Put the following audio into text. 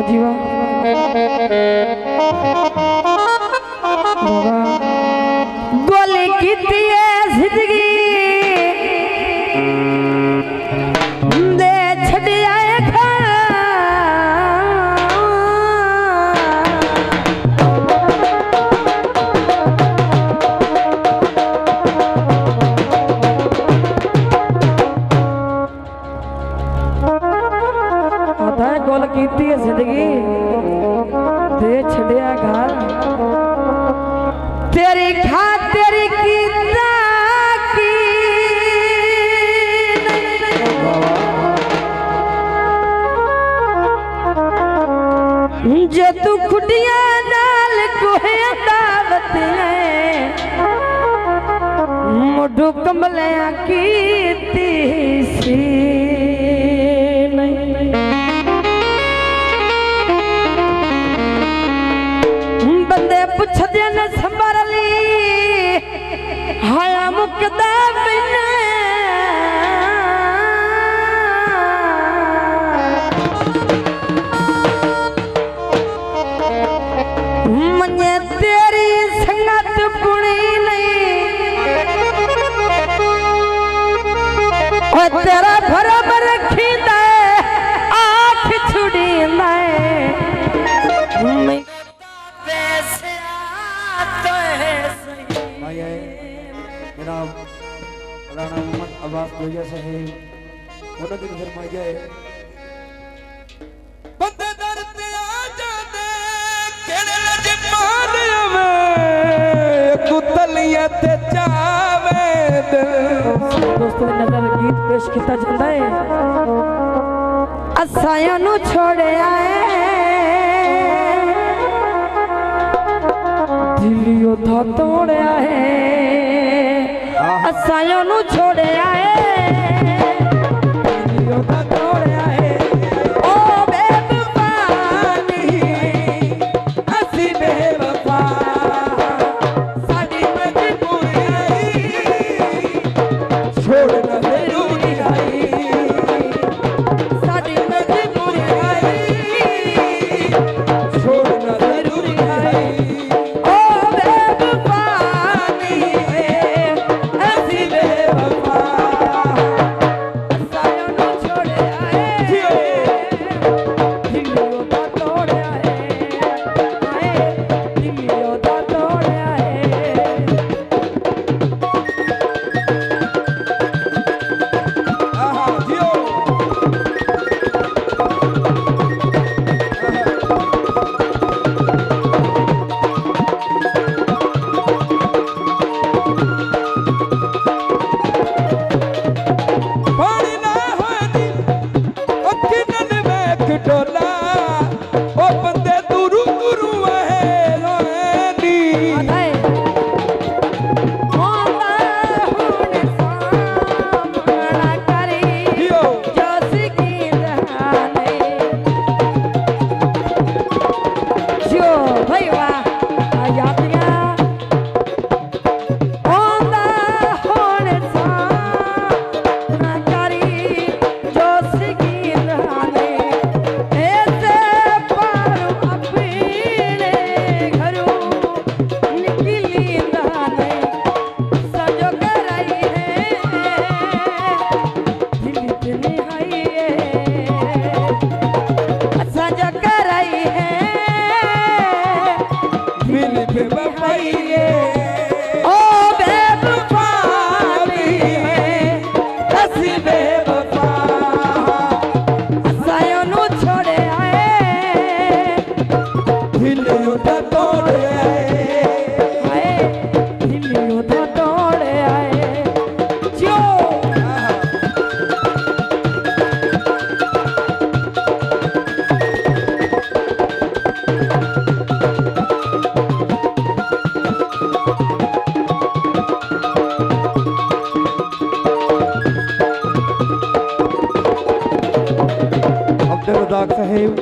जीवा बाबा गोली की जिंदगी दे छड़िया गोल की जिंदगी दे छड़िया घर तेरी खातिर की जो तू खुटिया नाल कोहे दावत है मुढू कमलिया की सी बंदे पुछदे न संभाल ली हाया मुकदा बिना मने तेरी संगत पुणी नहीं और तेरा बराबर खींदा आँख छुड़ी राणा मोहम्मद अब्बास भैया साहेब उन्होंने भी फरमाया है बंदे दर पे आ जाते केड़े लजमान में कुतलियां ते चावे दोस्तों नजर गीत पेश किया जाता है असाया नु छोड़े आए दिलियो था तोड़े आए असायों नु छोड़े आए दिलियो था तोड़े आए ओ बेवफा असी बेवफा साडी मजबूरी आई छोड़ना जरूरी आई साडी मजबूरी आई छोड़ना जरूरी आई साहेब